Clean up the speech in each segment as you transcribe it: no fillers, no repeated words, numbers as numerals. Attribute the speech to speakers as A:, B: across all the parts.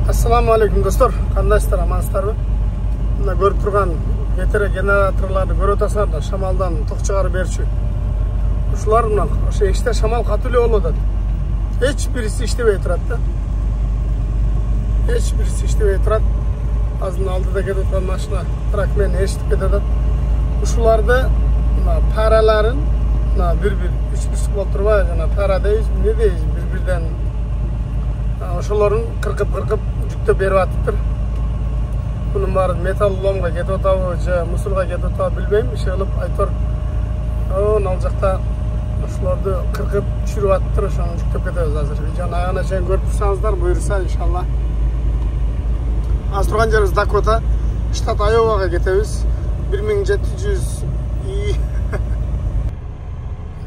A: Assalamu alaikum dostlar. Qandaysыздар, амансыздарбы? Мына көрүп турган ветер генераторларды көрүп атасыңар да, шамалдан ток чыгарып берчү. Ушулар мына ошо эште шамал катуу эле болуп атат. Эч бириси иштебей турат да. Эч бириси иштебей турат. Азыр алдыда кетип аткан машина трак менен эшитип кетип атат. Ушуларды мына параларын мына бир-бир үч-бүчтүк болуп турбайбы, жана пара дейбиз, эмне дейбиз, бир-бирден ошолорун кыркып жүктөп берип атыптыр. Bunun bari metal lomga ketip atабы же мусорга кетип атабы билбейм. Иши кылып айтор. Ал жакта ошолорду кыркып түшүрүп атыптыр, ошону жүктөп кетебиз азыр. Видеонун аягына чейин көрүп турсаңыздар, буюрса иншалла. Азыр турган жерибиз Дакота, штат Айовага кетебиз. 1700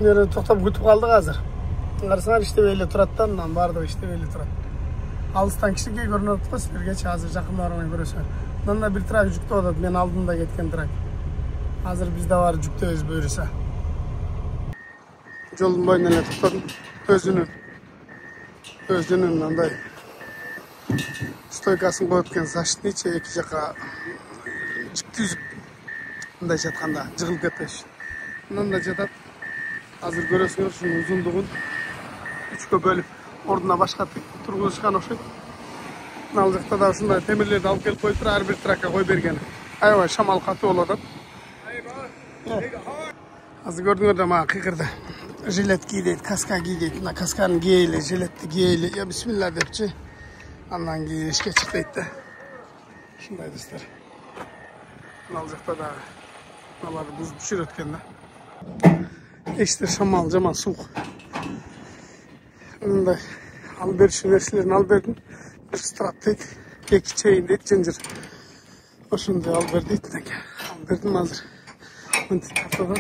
A: Нерде токтоп күтүп калдык азыр. Карасаңар иштебей эле турат да, мындан баардыгы иштебей эле турат. Алыстан кичине көрүнүп атат, силерге азыр жакын бармай көрөсүңөр. Мындан да бир трак жүктөп атат, мен алдымда кеткен трак. Азыр биз да бар жүктөбүз буюрса. Жолдун боюна эле токтодум. Өзүнүн мындай стойкасын коюп экен, защитничий эки жака жүктүзүп мындай жатканда жыгылып кетпеш. Мындан да жатат. Азыр көрөсүңөр ушунун узундугун 3кө бөлүп ордуна башка тургузушкан окшойт. Ал жакта да ушундай темирлерди алып келип коюптур, ар бир тракка кой берген. Аябай шамал катуу болуп атат. Азыр көрдүңөр да мага кыйкырды. Жилет ки дейт, каска ки дейт. Мына касканы кийели, жилетти кийели. Я бисмилла депчи. Андан кийин ишке чык дейт да. Ушундай достор. Ал жакта да аларды бузуп түшүрөт экен да. Эште шамал жаман суук. Мындай алып берчү нерселерин алып бердим. Бир страт дейт, 2 чейин дейт, жынжыр. Ошондой алып бер дейт. Алып бердим азыр. Мынтип тартып.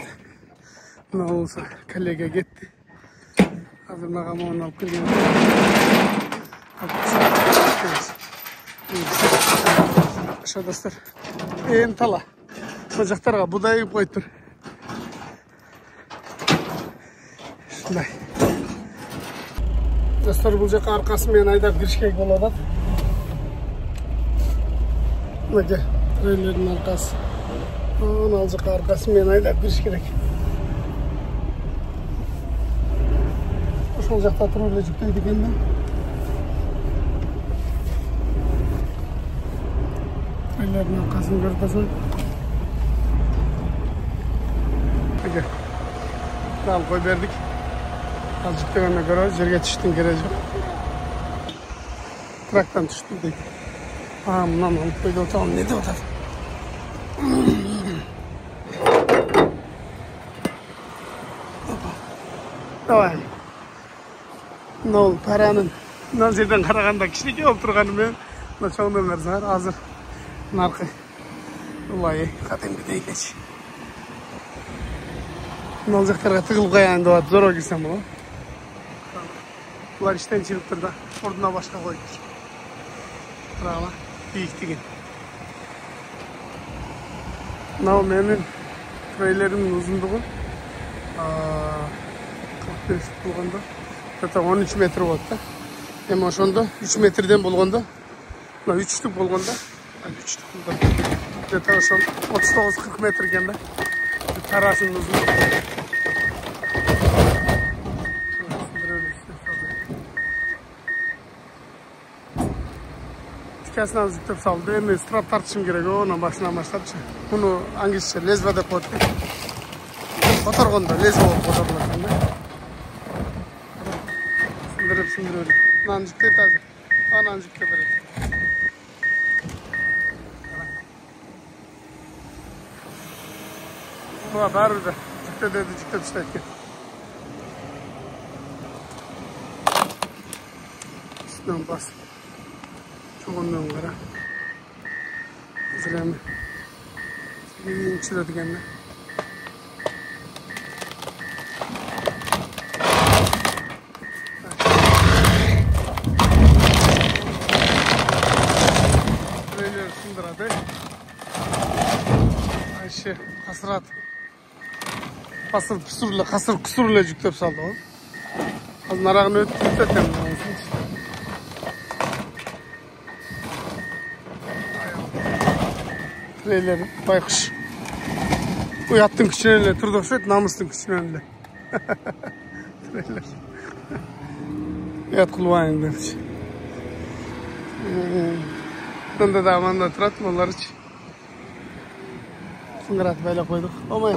A: Мына болсо коллега кетти. Азыр мага мону алып келген. Ошо достор. Тала. Бул жактарга будай эгип коюптур. Ушундай. Достор, бул жака аркасы менен айдап киришке болуп атат. Мына трейлердин аркасы. Ал жака аркасы менен айдап кириш керек. Ошол жакта туруп эле жүктөйт экен да. Трейлердин аркасын көрүп атасың. Ал кой бердик. Ал жүктөгөндөн көрөбүз, жерге түштүн кереги жок. Трактан түштү дейт. Мындан алып койду атам, не деп атат? Давай. Нол паранын мына жерден караганда кичинекей болуп турганы менен мына чоңдон берсеңер азыр наркы улай кадимкидей элечи. Мына жактарга тыгылып каян деп атат, зорго кирсем болот. Булар иштен чыгыптыр да, ордуна башка коюптур. Карагыла, бийиктигин. Мына менин трейлеримдин узундугу 45 болгондо, это 13 метр болот да. Эми ошондо 3 метрден болгондо, мына 3түк болгондо, 3түк болгондо, это ошол 39-40 метр экен да. Тарасынын узундугу. Тикасынан жүктөп салды. Эми страт тартышым керек. Онун башынан баштапчы. Муну англисче лезва деп коет. Которгондо лезва болуп которулат экен да. Сындырып. Мынаны жүктөйт азыр. Анан жүктөп берет. Мына баары да жүктөп таштайт экен. Үстүнөн басып. Çoğunluğun kara. Ziremi. Sevgili içiyor kendine. Trailer sındıradı. Ayşe hasrat. Kasır kusurla yüklep saldı o. Az narağını ötüp etem. Treyler baykuş. Uyattın küçüğüyle turda okşaydı, namuslun küçüğüyle. Treyler. Uyat kulvayın demiş. Bunda da amanda turatım onlar hiç. Fıngırat böyle koyduk. Ama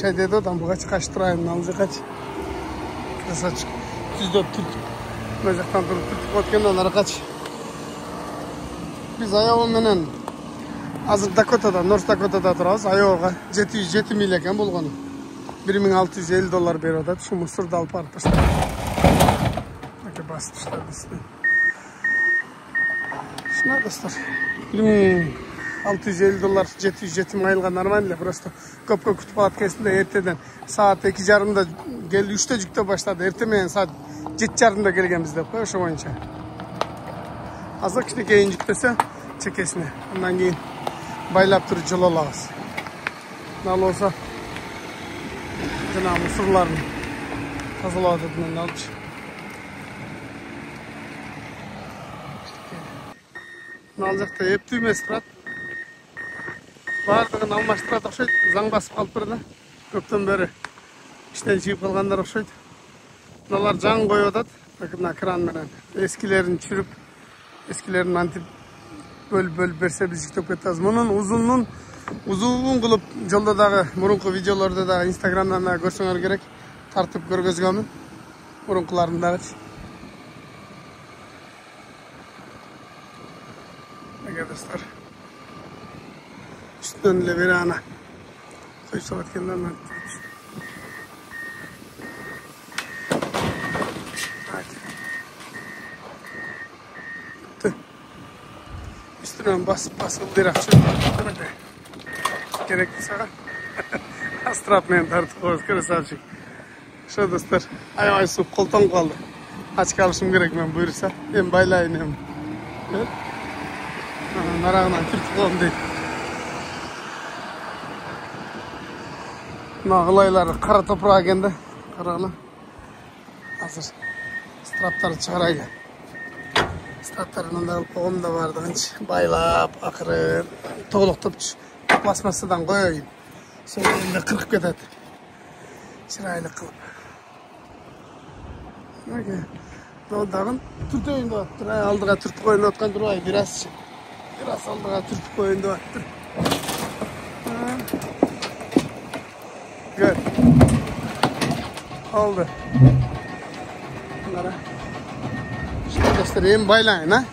A: şey dedi o da bu kaç turayın alıcı kaç. Kısaç. Düzde Türk. Mezekten durup Türk otken onlara kaç. Biz ayağı menen azır Dakota'da, North Dakota'da turabız. Ayağı 7 mil eken bulgonu. $1,650 beriyordu. Şu Mısır'da alıp artmışlar. Bakın bastırmışlar üstüne. Şuna dostlar. $1,650 7 mayılga normalde. Просто köp kütüp atkesinde erteden saat 2:30'da geldi 3'te cükte başladı. Ertemeyen saat 7:30'da gelgenimizde koy şu boyunca. Azıcık işte keyin cüktese çekesine. Ondan keyin baylap turup jol alabız. Nal olsa jana mısırlarını tazaladıktan alıp Naljakta hep tüymesi turat. Bardığın almaştırат okşaydı. Zaң basıp kalıp birdi. Köpten beri işten çıkıp kalganlar okşaydı. Bunlar jaң koyuyordu. Bakın kran menen. Eskilerini çürüp, eskilerini antip bölüp berse biz çıktı ketemiz. Bunun uzun kılıp jolda dagı murunku videolarda da Instagram'dan da görsöңөр керек. Tartıp көрgözgөнмүн. Murunkularını dagı. Arkadaşlar üstünden ile bir ana koy saat kendinden üstünden basıp bir akşam gerekli sana astratmayan tartıp koyuz kırısalcık şu dostlar ay su koltan kaldı aç kalışım gerek ben buyursa hem baylayın hem narağından türtüp oğlum değil. Nağılaylar kara toprağa geldi. Karağına. Hazır. Strapları çıkarayla. Straplarının da oğlum da vardı. Baylap, akırır. Toğluqtup basmasıdan koyayım. Sonra elinde kırık ketedi. Çıraylı kılıp. Dağın türtüyün de attır. Aldığa türtü koyun otkan durayı biraz aldığa türtü koyun da attır. Gör. Oldu. Bunlara. Şimdi göstereyim baylayın ha.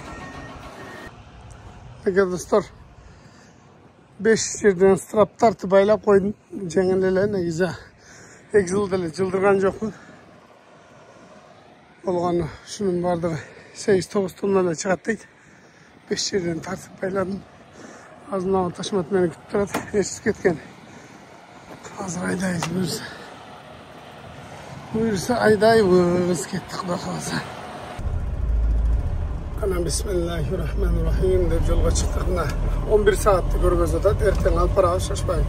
A: Arkadaşlar 5 yerden strap tartı baylap koydum. Cengileler ne güzel. Cıldırgan yok mu? Olğanı şunun bardağı 8-9 tondan da çıkarttık. 5 yerden tartıp bayladım. Ağzından taşımat beni küttürat. Eşsiz ketken. Hazır aydayız buyursa. Buyursa aydayız kettik bakalasa. Ana bismillahirrahmanirrahim deb yolga çıktık. 11 saatlik görgözödü. Erten alıp barabız şaşpayın.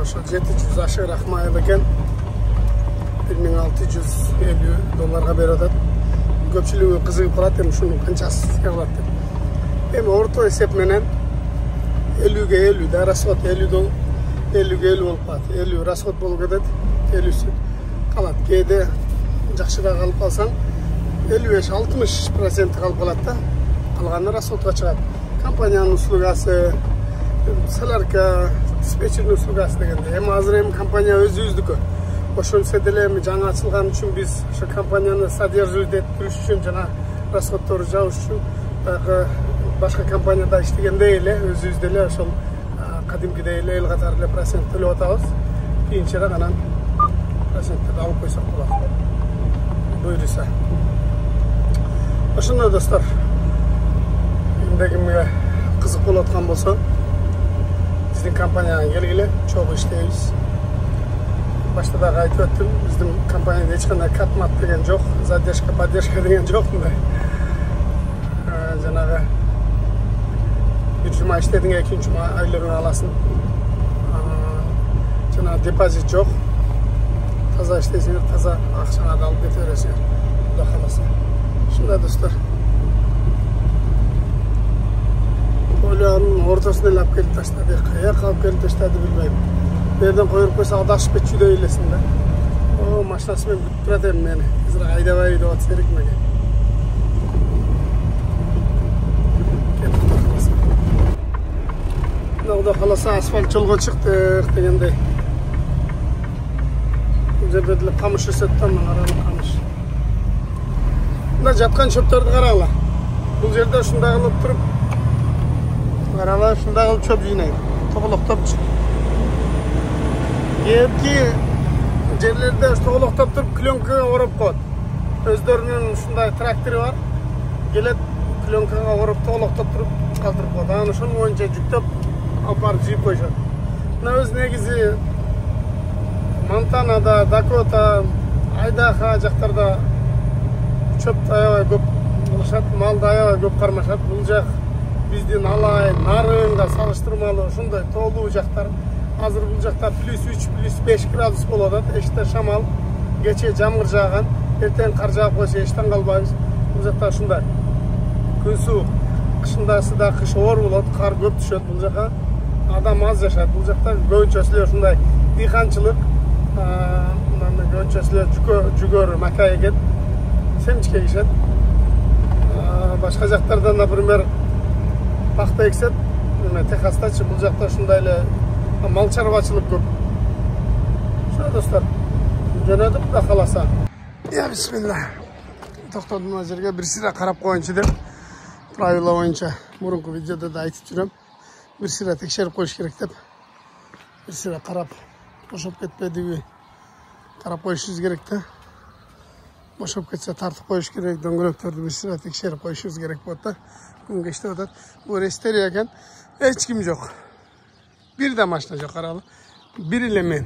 A: Şu 700 aşırak mayıl eken. $1,650 beriyordu. Köpçülüğü kızıgıp kalat hem şunun kançası kalat. Hem orta hesap menen 50'ge 50 da rasot 50'ge 50 olup kalat. 50 rasot bolup ketedi. 50'si kalat. Keyde жақшыда kalıp kalsan 55-60% kalıp kalat da. Kalganı rasotga çıkат. Kampanyanın uslugası, salarka, dispetcher'in uslugası degende. Hem hazır hem kampanya özü-üzdükü. Oşun sedelemi жаңа açılgan üçün biz şu kampanyanı sodерживать ettiriş üçün жана расходтору жабыш üçün başka kampanyada işlegende эле өзүбүз деле ошол кадимкидей эле эл катары эле процент төлөп атабыз. Кийинчерээк анан проценттерди алып койсок болот. Буюрса. Ошондой достор. Эмне кимге кызык болуп аткан болсо, биздин компанияга келгиле, чогуу иштейбиz. Başta da aytып öttüm, bizim kompaniyada hiç qanday katmat degen жоқ, задержка, поддержка деген жоқ мындай. Жанагы bir жума иштедиң, экинчи жума айлыгын аласың. Жана депозит жоқ. Таза иштесеңер, таза акчаңарды алып кете бересиңер. Кудай кааласа. Ушундай достор. Kulağının ortasına lap gelip taşladı. Kaya kalp gelip taşladı bilmeyim. Nereden koyup koysa adakışıp etçüde öylesin de. O maşinasымен бүтіп тұрады ем мені. Қазір айдабай деп атса керек меге. Құда қаласа асфальт жолға шықтық дегендей. Бұл жерде де қамыш өседі да, мына аралық қамыш. Мына жатқан шөптерді қарағыла. Бұл жерде ұшында қылып тұрып, қарағыла ұшында қылып шөп жинайды. Тоғылықтап жүр. Епке жерлерде тоғылықтап тұрып клёнкаға орап қойды. Өздерінің ұшындай тракторы бар. Келеді клёнкаға орап тоғылықтап тұрып қалтырып қойды. Аны шын ойынша жүктеп апарып жиып қойшады. Мына өз негізі Монтанада, Дакота, Айдаха жақтарда чөпті аябай көп қылышады, малды аябай көп қармашады. Бұл жақ бізден Алай, Нарыңға салыштырмалы ушундай толуу жақтар. Азыр бұл жақта плюс 3, плюс 5 градус болады. Эште шамал, кече жамгыр жааган, эртең кар жаап койсо эштен калбайбыз. Бұл жақта ушундай. Күн суук, кышындасы да кыш оор болот, кар көп түшөт. Бұл жақта адам аз жашайт. Бұл жақта көбүнчөсү ушундай дыйканчылык, көбүнчөсү жүгөр, мака эгет, семчке эгишет. Башка жактарда, например, пахта эксет. Техастачы бұл жақта ушундай эле мал чарбачылык көп. Шо достор, жөнөдүк да каласа. Я бисмилла. Токтодум мына жерге бир сыра карап коеюнчу деп, правила боюнча мурунку видеодо да айтып жүрөм. Бир сыра текшерип коюш керек деп. Бир сыра карап, бошоп кетпедиби карап коюшубуз керек да. Бошоп кетсе тартып коюш керек, дөңгөлөктөрдү бир сыра текшерип коюшубуз керек болот да. Күн кечте атат. Бул рестерия экен. Эч ким жок. Bir de maşına yok aralı. Bir ile men.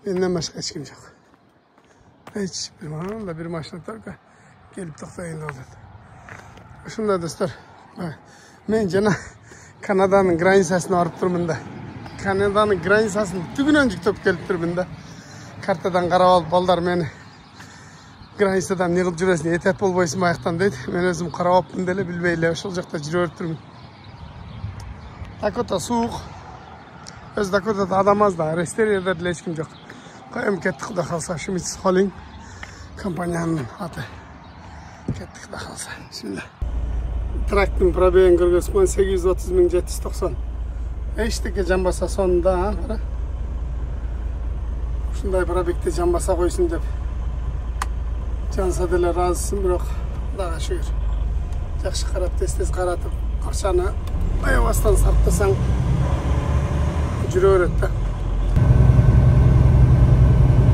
A: Benden başka hiç kim yok. Hiç bir maşına tarka gelip toktayın da oldu. Şunda dostlar. Men cana Kanada'nın granisasını arıp durumunda. Kanada'nın granisasını tügün öncük top gelip durumunda. Kartadan qarab alıp balдар meni granisadan ne kılıp jüresin etet bolboysun ayaktan deydi. Men özüm qarab alıpmын dele bilbeyle ошол жакта жүрүп турмун. Dakota soğuk. Öz Dakota'da adam az da, Resteriya'da bile hiç kim yok. Koyum kettik de kalsa, şimdi siz kalın. Kampanyanın adı. Kettik de kalsa. Şimdi. Traktın probeyini görgüsün 830.790. Eşteki jambasa sonunda ha. Şunday probekte jambasa koysun dep. Jansa dele razısın, biroq daha şükür. Жақсы қарап, тез қаратып, ақшаны аябастан сарптасаң жүре береді да.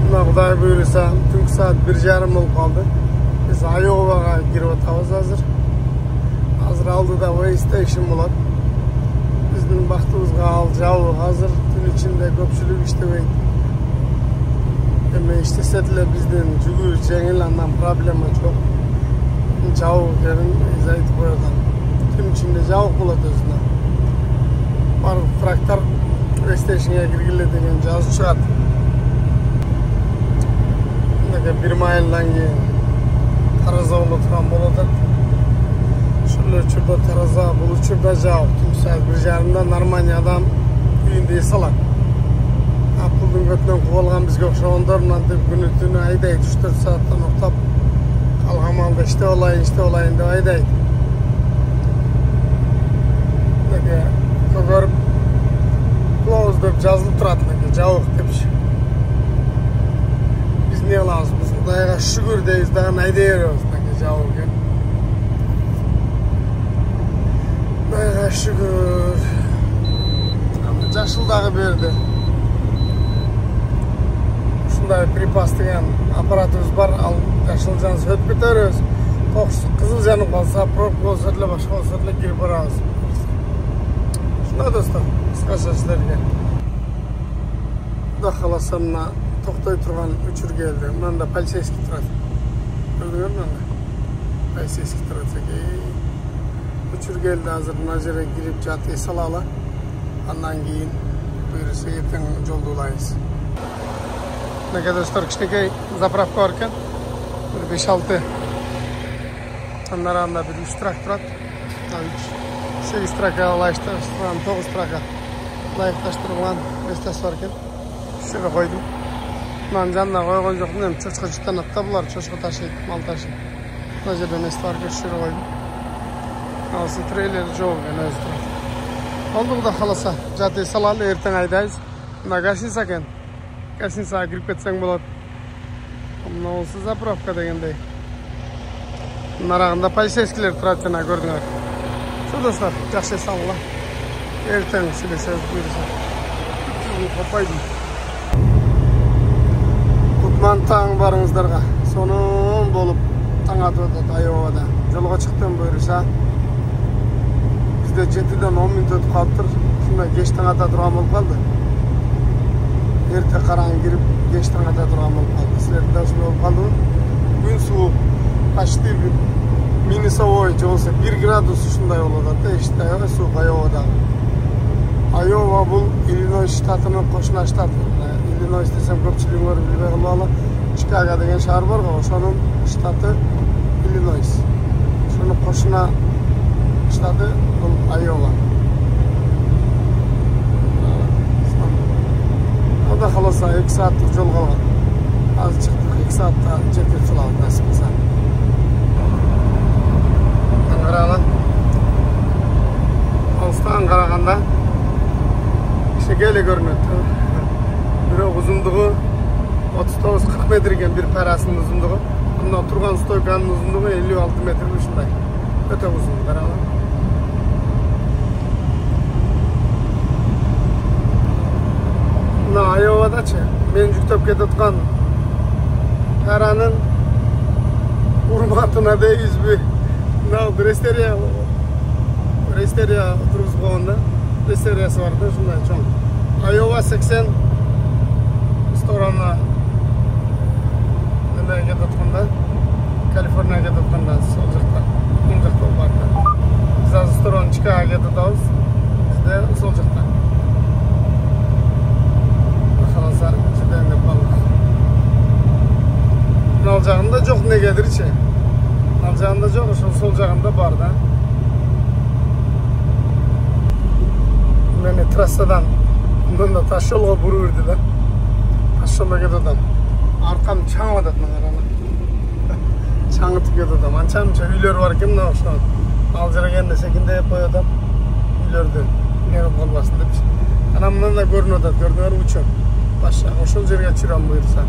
A: Мына Құдай бұйырса, түнгі саат 1:30 болып қалды. Біз Айоваға кіріп отырмыз азыр. Азыр алдыда Waystation болады. Біздің бақытымызға ал жауық азыр түн ішінде көпшілік іштемейді. Деме іштесе деле бізден жүгүр жеңіл, андан проблема жоқ. Жауық жерін айтып қояды. Түн ішінде жауық болады өзіне. Барлық трактор Waystation'ga kirgili деген жазу шығады. Bir mailden кейін тараза отырған болады. Шүрлі үшірді тараза, бұл үшірді жауық. Түн сәт 1:30-да нормальный адам үйінде ес алады. Апылдың көтінен қуалған бізге оқшауындарынан деп күні түні айдайды. 3-4 сағаттан ұқтап қалған малды іште олайын деп айдайды. Көріп Close деп жазылып тұрады, жауық депші. Біз не қыламыз? Біз Құдайға шүкір дейіз, дағын айдай береміз, жауық екен. Құдайға шүкір. Жашылдағы берді. Шындай припас деген аппаратымыз бар, ал жашыл жансы өтіп кетеріз. Қызыл жанып қалса, пробка болса өтілі, башқа болса өтілі кері барамыз. Шына достар, қысқаша сіздерге. Құда қаласа мына тоқтай тұрған үчір келді. Мында полицейский тұрады. Көрдіңер мында? Полицейский тұрады. Үчір келді, азыр мына жерге кіріп жаты салалы. Андан кейін бұйырса ертең жолды олайыз. Неге достар, кішнекей заправка бар екен. 5-6 андарағында бір 3 трак тұрады. 8 traka layıklaştırılan, 9 traka layıklaştırılan bestesi var ekan. Şuraya koydum. Ben canına koygan joqum, hem çoşqa jutan atta bular, çoşqa taşıydı, mal taşıydı. Mına жерде nesi var ekan, şuraya koydum. Alsı treyleri жоқ ekan, özü turadi. Oldu Xudo xolasa, jatay salali, ertaң aydayız. Mına gashisa ekan. Gashisa kirib ketsang bo'ladi. Mına olsa zapravka degandey. Narağında politsiyskiler turadi, jana ko'rdinglar. Shu do'stlar, yaxshi sog'lar. Ertaң сөйлесеміз buyursa. Qopaydim. Kutman taң barыңыздарға. Sonun болып таң атып атады Айовада. Жолға шықтым buyursa. Bizde 7'den 10 minut ötüp kalıptır. Şunda geç taң ата тұрған болып қалды. Erте қараң girip geç taң ата тұрған болып қалды. Sizlerде de şunu болып қалды. Gün soğuk. Почти минусовой olsa 1 gradus şunday oladı. İşte soğuk Айовада. Айова бұл Иллинойс штатының қошына штаты. Иллинойс десем көпшілігіңер білбей қалмалы. Чикаго деген шаар бар ғой, ошонун штаты Иллинойс. Шону қошына штаты бұл Айова. Ода қаласа 2 сааттык жол қалған. Азыр чыктык 2 саатта жетип чыгабыз насип болса. Қарағанда алыстан қарағанда Şekeli görünüyor. Biri uzunluğu 39-40 metregen bir parasının uzunluğu. Bunda oturgan stoykanın uzunluğu 56 metre şunday. Öte uzun. Bunda Ayova'daçı men yüktep ketotgan paranın hurmatına deyiz bir resteriya oturuz qoğunda. Resteriyası vardı, şunday çoğun. Ayova 80 restorana nimeye ketotganda, Kaliforniyaya ketotganda sol jakta, oң jakta barda. Biz az restoran Chikagoga ketotabız, bizde sol jakta. Kalasa jeden dep kaldık. Al jagында жоқ negedirçi. Al jagында жоқ, ошол сол жагында бар да. Meni trassadan bundan da taş yolga buruverdi da. Taş yolga ketodam. Arkam çaң atат мына караңдар. Чаңытып кетодам. Анча-мынча үйлөр бар экен мына ошо. Ал жерге келгенде секиндеп коёдам. Үйлөрдү не кылып калбасын депчи. Ана мындан да көрүнүп атат, көрдүңөрбү учу. Баша ошол жерге чырам буйрса.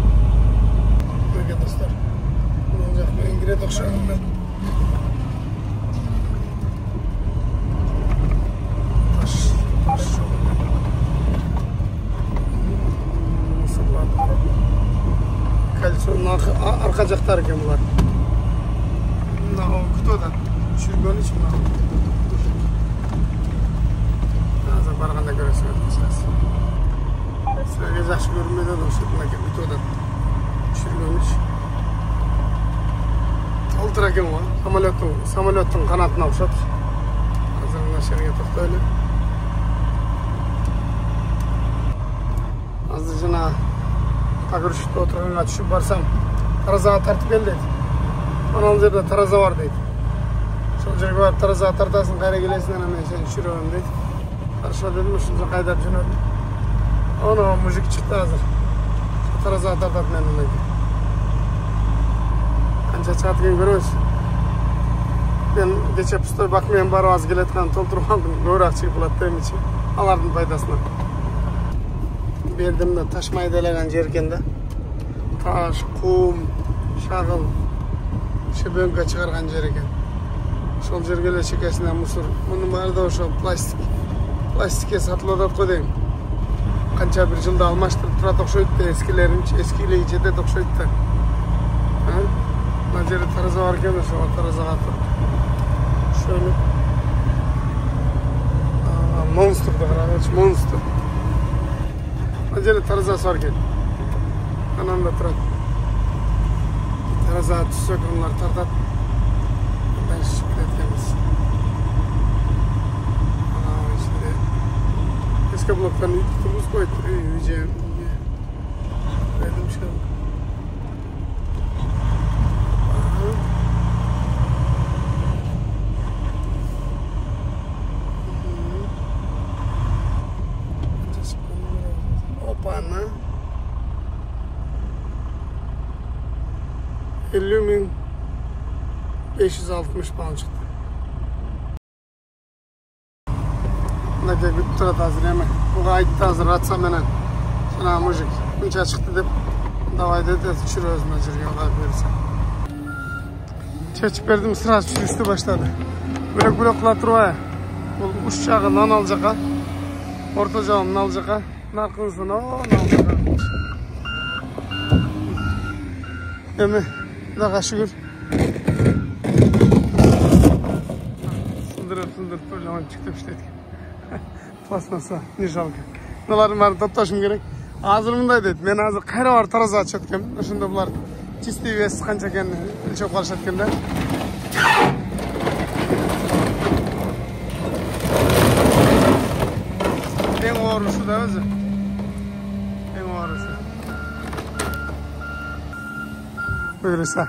A: Мына достор. Мына жак менен кирет окшойм мен. Arka jaktar ekan bular. Mына күтөдө. Түшүргөн үчүн мына. Азыр барганда көрөсүңөр. Sizlerge жакшы көрүнбөйт да ошо мына күтөдө. Түшүргөн үчүн. Толтур экен го. Самолеттун канатына окшот. Азыр мына жерге токтойлу. Азыр жана Погрузчикте отырганга түшүп барсам, таразага тартып кел дейт. Анал жерде тараза бар дейт. Ошол жерге барып таразага тартасың, кайра келесиң, анан мен сени түшүрөм дейт. Хорошо дедим, ошондо кайдап жөнөдүм. Аны мужик чыкты азыр. Таразага тартат мени дейт. Канча чыгат экен көрөбүз. Мен кече пустой бак менен барып аз келаткан толтуруп алдым. Көбүрөөк чыгып калат демичи. Алардын пайдасына. Berdim de taş maydalagan yer ekan da. Taş, qum, şagıl, şebönka çıkargan yer ekan. Şol жерге эле чекесинен мусор. Мунун баары да ошо пластик. Пластикке сатылып атат го дейм. Канча бир жылда алмаштырып турат окшойт да, эскилеги жетет окшойт да. Мына жерде тараза бар экен, ошо таразага туруп. Шöyle. Monster da карагыч, monster. Acele tarazası var ekan. Anamda turadi. Tarazaga tushsak ular tartat. Ben chiqib ketganmiz. Ana ichida eski blokdan turmuş qo'yib, uyga. Dedim shu. 560 pound çıktı. Ne kadar güttürat hazır hemen. Bu gayet hazır atsa menen. Sana mujik. Bunca çıktı deyip davay dedi. Çürü özüne jirgen olay verirse. Çeçip verdim sıra üstü başladı. Börek kıla turvaya. Bu uç çağı nan alacaka. Orta çağım nan alacaka. Narkınsın o nan alacaka. Emi daha şükür. Sındırıp böyle zaman çıktı işte. Plasmasa ne жалко. Bunların var toptaşım gerek. Hazır bunday dedi. Men hazır kayra var taraza açatken. Şunda bular çisti ve sıkanca eken çok karışatkende. En doğrusu da özü. En doğrusu. Buyursa.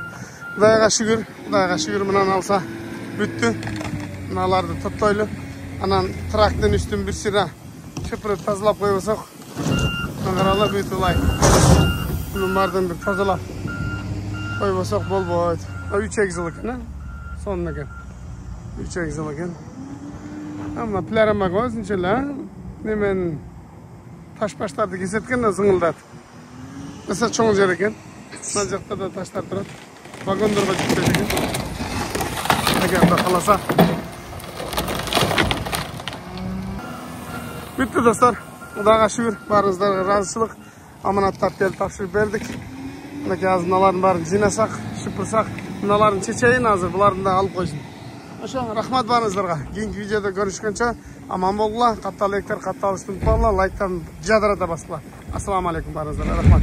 A: Xudoga şükür bundan alsa büttü. Bunalardı toptoylu. Anan traktın üstün bir sıra çıpırıp tazalap koyuyorsak Ankara'la büyüt olay. Bunlardan bir tazalap koyuyorsak bol boyut. 3 egzılık ne? Sonuna gel. 3 egzılık ne? Ama pilarama koyuz inşallah. Hemen taş başlardı kesetken de zıngıldat. Mesela çoğun yer eken. Nacakta da taşlar durar. Vagondurga çıkacak eken. Agar da kalasa. Bitti dostlar. Xudoga şükür. Barınızlarga razıçılık. Amanatlar gelip topşirip berdik. Bunaqa hazır bunalarni barini jinasak, şıpırsak, bunalarni çeçeyin hazır. Bularni da alıp koysun. Aşağı rahmat barınızlarga. Keyingi videoda görüşkünçe aman bolinglar. Katta like'lar, katta alıştırıp bolinglar. Like'larni jadrata basinglar. Assalomu alaykum barınızlarga. Rahmat.